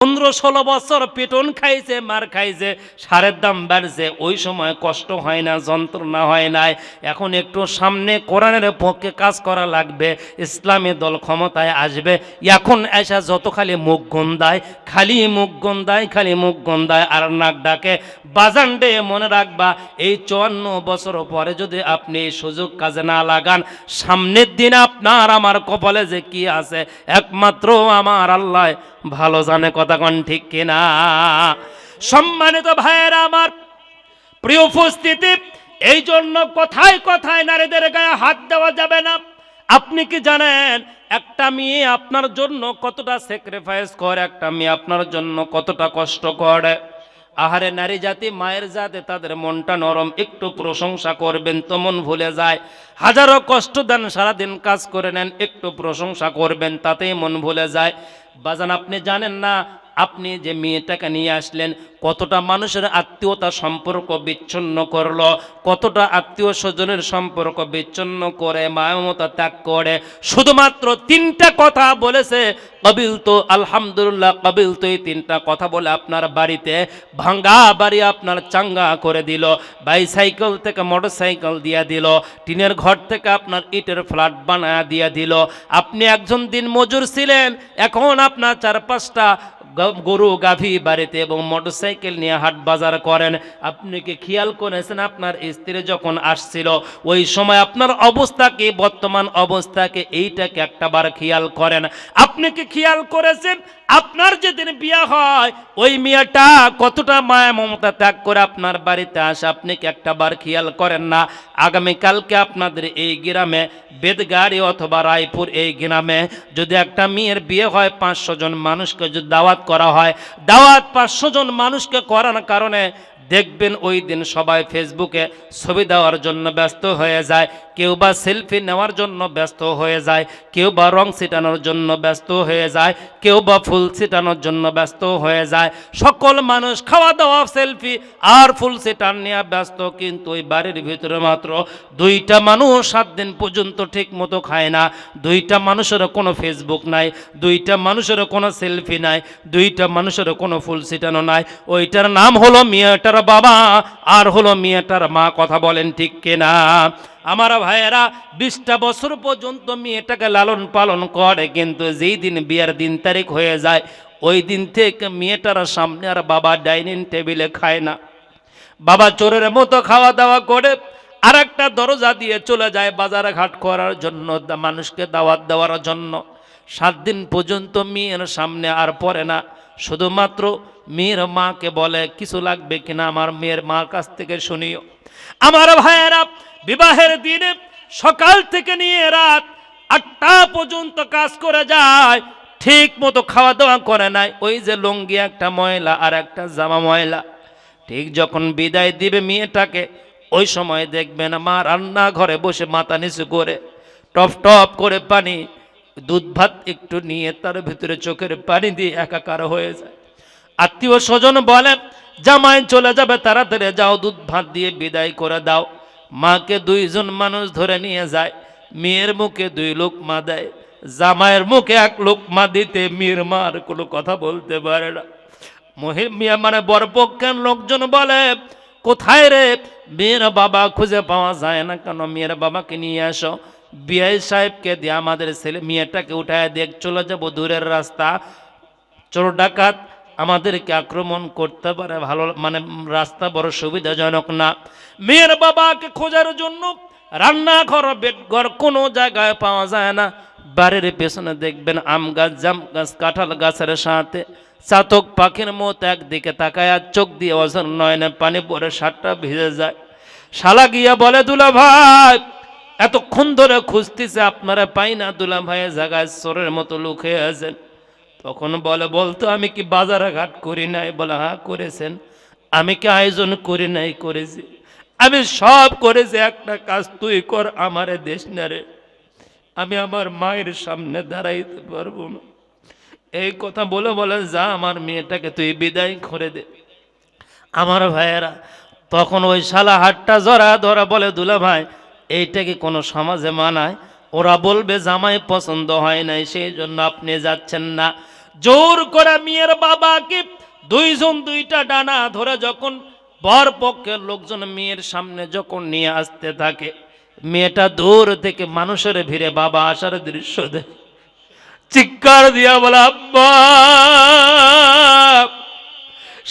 15-16 বছর পেটন খাইছে, মার খাইছে, সারের দাম বাড়ছে। ওই সময় কষ্ট হয় না, যন্ত্রণা হয় নাই। এখন একটু সামনে কোরআনের পক্ষে কাজ করা লাগবে, ইসলামী দল ক্ষমতায় আসবে। এখন এসে যত খালি মুখ গন্ধায়, খালি মুখ গন্ধায়, খালি মুখ গন্ধায় আর নাক ডাকে। বাজান ডে মনে রাখবা, এই 54 বছর পরে যদি আপনি এই সুযোগ কাজে না লাগান, সামনের দিন আপনার আমার কপালে যে কি আছে একমাত্র আমার আল্লাহ ভালো জানে। কথা কোন ঠিক কিনা? সম্মানিত ভাইয়েরা আমার, প্রিয় উপস্থিতি, এই জন্য কথায় কথায় নারীদের গায়ে হাত দেওয়া যাবে না। আপনি কি জানেন একটা মেয়ে আপনার জন্য কতটা স্যাক্রিফাইস করে, একটা মেয়ে আপনার জন্য কতটা কষ্ট করে? আহারে নারী জাতি, মায়ের জাতি, তাদের মনটা নরম, একটু প্রশংসা করবেন তো মন ভুলে যায়। হাজারো কষ্ট দেন, সারাদিন কাজ করে নেন, একটু প্রশংসা করবেন তাতেই মন ভুলে যায়। বাজান আপনি জানেন না, আপনি যে মেয়েটাকে নিয়ে আসলেন কতটা মানুষের আত্মীয়তা সম্পর্ক বিচ্ছিন্ন করলো, কতটা আত্মীয় স্বজনের সম্পর্ক বিচ্ছিন্ন করে মায়ামমতা ত্যাগ করে শুধুমাত্র 3টা কথা বলেছে, কবিল তো আলহামদুলিল্লাহ কবিল তো। এই 3টা কথা বলে আপনার বাড়িতে ভাঙ্গা বাড়ি আপনার চাঙ্গা করে দিল, বাইসাইকেল থেকে মোটরসাইকেল দিয়ে দিল, টিনের ঘর থেকে আপনার ইটের ফ্ল্যাট বানায় দিয়ে দিল। আপনি একজন দিন মজুর ছিলেন, এখন আপনার 4-5টা গরু গাভী বাড়িতে এবং মোটরসাইকেল নিয়ে হাট বাজার করেন। আপনি কি খেয়াল করেছেন আপনার স্ত্রী যখন আসছিল ওই সময় আপনার অবস্থা কি, বর্তমান অবস্থা কি? এইটাকে একটাবার খেয়াল করেন। আপনি কি খেয়াল করেছেন আপনার যেদিন বিয়ে হয় ওই মেয়েটা কতটা মায়া মমতা ত্যাগ করে আপনার বাড়িতে আসে? আপনি কি একটাবার খেয়াল করেন না? আগামীকালকে আপনাদের এই গ্রামে বেদগাড়ি অথবা রায়পুর এই গ্রামে যদি একটা মেয়ের বিয়ে হয়, 500 জন মানুষকে যদি দাওয়াত করা হয়, দাওয়াত 500 জন মানুষকে করার কারণে দেখবেন ওই দিন সবাই ফেসবুকে ছবি দেওয়ার জন্য ব্যস্ত হয়ে যায়, কেউ বা সেলফি নেওয়ার জন্য ব্যস্ত হয়ে যায়, কেউ বা রং ছিটানোর জন্য ব্যস্ত হয়ে যায়, কেউ বা ফুল ছিটানোর জন্য ব্যস্ত হয়ে যায়। সকল মানুষ খাওয়া দাওয়া, সেলফি আর ফুল ছিটান নিয়ে ব্যস্ত, কিন্তু ওই বাড়ির ভিতরে মাত্র 2টা মানুষ 7 দিন পর্যন্ত ঠিক মতো খায় না। 2টা মানুষেরও কোনো ফেসবুক নাই, 2টা মানুষেরও কোনো সেলফি নাই, 2টা মানুষেরও কোনো ফুল ছিটানো নাই। ওইটার নাম হলো মেয়েটার বাবা আর হলো মেয়েটার মা। কথা বলেন ঠিক কিনা? আমার ভাইয়েরা, 20টা বছর পর্যন্ত মেয়েটাকে লালন পালন করে, কিন্তু যেই দিন বিয়ার দিন তারিখ হয়ে যায় ওই দিন থেকে মেয়েটার সামনে আর বাবা ডাইনিং টেবিলে খায় না। বাবা চোরের মতো খাওয়া দাওয়া করে আর একটা দরজা দিয়ে চলে যায় বাজারে ঘাট করার জন্য, মানুষকে দাওয়াত দেওয়ার জন্য। 7 দিন পর্যন্ত মেয়ের সামনে আর পড়ে না, শুধুমাত্র মেয়ের মাকে বলে কিছু লাগবে কিনা আমার মেয়ের মার কাছ থেকে শুনিও। আমার ভাইয়েরা, বিবাহের দিনে সকাল থেকে নিয়ে রাত 8টা পর্যন্ত কাজ করে যায়, ঠিক মতো খাওয়া দাওয়া করে নাই। ওই যে লুঙ্গি একটা ময়লা আর একটা জামা ময়লা। ঠিক যখন বিদায় দিবে মেয়েটাকে, ওই সময় দেখবেন মা রান্না ঘরে বসে মাথা নিচু করে টপ টপ করে পানি, দুধ ভাত একটু নিয়ে তার ভিতরে চোখের পানি দিয়ে একাকার হয়ে যায়। আত্মীয় স্বজন বলে জামাই চলে যাবে, তাড়াতাড়ি যাও দুধ ভাত দিয়ে বিদায় করে দাও। মাকে 2 জন মানুষ ধরে নিয়ে যায়, মেয়ের মুখে 2 লোকমা দেয়, জামাইয়ের মুখে 1 লোকমা দিতে মেয়ের মা আর কোনো কথা বলতে পারে না। মিয়া মানে বরপক্ষের লোকজন বলে কোথায় রে, মেয়ের বাবা খুঁজে পাওয়া যায় না কেন, মেয়ের বাবাকে নিয়ে আসো। বিআই সাহেবকে দিয়ে আমাদের ছেলে মেয়েটাকে উঠায় দেখ, চলে যাবো দূরের রাস্তা, চোর ডাকাত আমাদেরকে আক্রমণ করতে পারে, ভালো মানে রাস্তা বড় সুবিধাজনক না। মেয়ের বাবাকে খোঁজার জন্য রান্নাঘর, বেডঘর কোনো জায়গায় পাওয়া যায় না। বাড়ির পেছনে দেখবেন আম গাছ, জাম গাছ, কাঁঠাল গাছের সাথে চাতক পাখির মতো একদিকে তাকায় আর চোখ দিয়ে অজর নয়নে পানি পরে শার্টটা ভিজে যায়। শালা গিয়া বলে দুলা ভাই এতক্ষণ ধরে খুঁজতেছে আপনারা পাই না, দুলা ভাইয়ের জায়গায় চোরের মতো লুকিয়ে আছেন। তখন বলে বলতো আমি কি বাজারে ঘাট করি নাই? বলে হ্যাঁ করেছেন। আমি কি আয়োজন করি নাই? করেছি, আমি সব করেছি। একটা কাজ তুই কর, আমারে দেশ না রে, আমি আমার মায়ের সামনে দাঁড়াইতে পারবো না। এই কথা বলে বলে যা আমার মেয়েটাকে তুই বিদায় করে দে। আমার ভাইয়েরা, তখন ওই শালা হাটটা জরা ধরা বলে দুলা ভাই এইটা কি কোনো সমাজে মানায়? ওরা বলবে জামাই পছন্দ হয় নাই সেই জন্য আপনি যাচ্ছেন না। জোর করে মেয়ের বাবাকে দুইজন দুইটা ডানা ধরে যখন বর পক্ষের লোকজন মেয়ের সামনে যখন নিয়ে আসতে থাকে, মেয়েটা দূর থেকে মানুষের ভিড়ে বাবা আসার দৃশ্য দেখে চিৎকার দিয়া বলে, আব্বা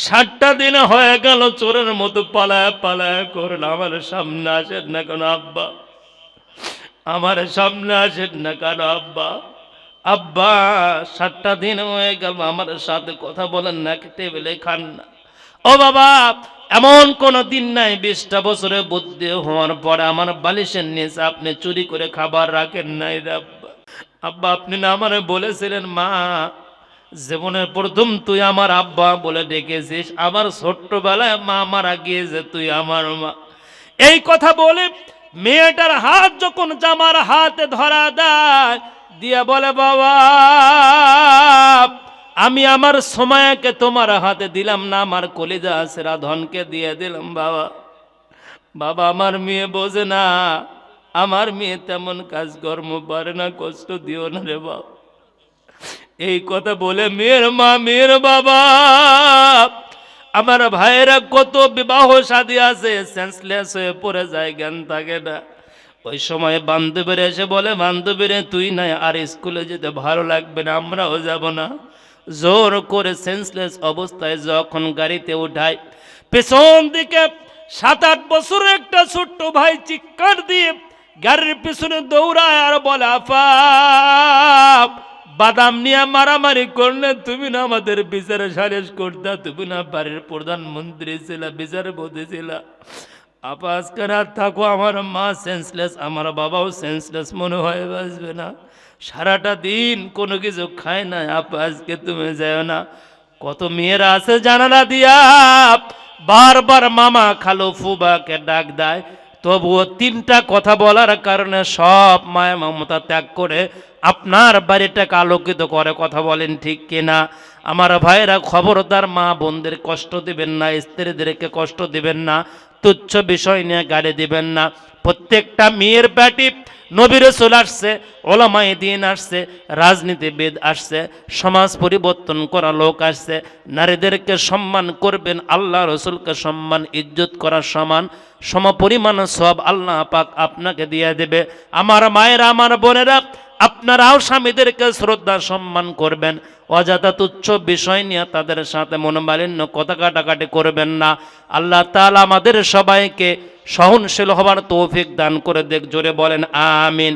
7টা দিন হয়ে গেল চোরের মতো পালায় পালায় করল, আমার সামনে আসেন না কেন আব্বা, আমার সামনে আসেন না কেন আব্বা, আব্বা 7টা দিন হয়ে গেল আমার সাথে কথা বলেন না, টেবিলে খান না। ও বাবা, এমন কোন দিন নাই 20টা বছরে বুদ্ধি হওয়ার পরে আমার বালিশের নিচে আপনি চুরি করে খাবার রাখেন নাই রে আব্বা। আব্বা আপনি না আমারে বলেছিলেন মা জীবনের প্রথম তুই আমার আব্বা বলে ডেকেছিস, আমার ছোট্টবেলায় মা মারা গিয়েছে, তুই আমার মা। এই কথা বলে মেয়েটার হাত যখন জামার হাতে ধরা দেয় দিয়া বলে, বাবা আমি আমার সময়কে তোমার হাতে দিলাম না, আমার কলিজা সেরা ধনকে দিয়ে দিলাম বাবা। বাবা আমার মেয়ে বোঝে না, আমার মেয়ে তেমন কাজকর্ম পারে না, কষ্ট দিও না রে বাবা। এই কথা বলে মেয়ের মা মেয়ের বাবা, আমার ভাইয়েরা কত বিবাহ শাদী আছে সেন্সলেস হয়ে পড়ে যায়, জ্ঞান থাকে না। ওই সময় বান্ধবীরা এসে বলে, বান্ধবীরে তুই নাই আর স্কুলে যেতে ভালো লাগবে না, আমরাও যাব না। জোর করে সেন্সলেস অবস্থায় যখন গাড়িতে উঠায়, পেছন দিকে 7-8 বছরের একটা ছোট্ট ভাই চিৎকার দিয়ে গাড়ির পিছনে দৌড়ায় আর বলে, আফা বাদাম নিয়ে মারামারি করলে তুমি না আমাদের বিচারে সালিশ করতা, তুমি না বাড়ির প্রধানমন্ত্রী ছিলা, বিচারে বধে ছিলা। আপা আজকে রাত থাকো, আমার মা সেন্সলেস, আমার বাবাও সেন্সলেস, মনে হয় বাঁচবে না, সারাটা দিন কোনো কিছু খায় না, আপা আজকে তুমি যাও না। কত মেয়েরা আছে জানালা দিয়া বারবার মামা খালো ফুবাকে ডাক দেয়, তবুও 3টা কথা বলার কারণে সব মায়া মমতা ত্যাগ করে আপনার বাড়িটাকে আলোকিত করে। কথা বলেন ঠিক কিনা? আমার ভাইরা খবরদার মা বোনদের কষ্ট দিবেন না, স্ত্রীদেরকে কষ্ট দিবেন না, তুচ্ছ বিষয় নিয়ে গাড়ি দিবেন না। প্রত্যেকটা মেয়ের পেটে নবী রাসূল আসছে, ওলামায়ে দ্বীন আসছে, রাজনীতিবিদ আসছে, সমাজ পরিবর্তন করা লোক আসছে। নারীদেরকে সম্মান করবেন, আল্লাহ রসুলকে সম্মান ইজ্জত করার সমান সমপরিমাণ সব আল্লাহ পাক আপনাকে দিয়ে দেবে। আমার মায়েরা আমার বোনেরা, আপনারাও স্বামীদেরকে শ্রদ্ধা সম্মান করবেন, অযথা তুচ্ছ বিষয় নিয়ে তাদের সাথে মনোমালিন্য কথা কাটাকাটি করবেন না। আল্লাহ তাআলা আমাদের সবাইকে সহনশীল হবার তৌফিক দান করে দেখ, জোরে বলেন আমিন।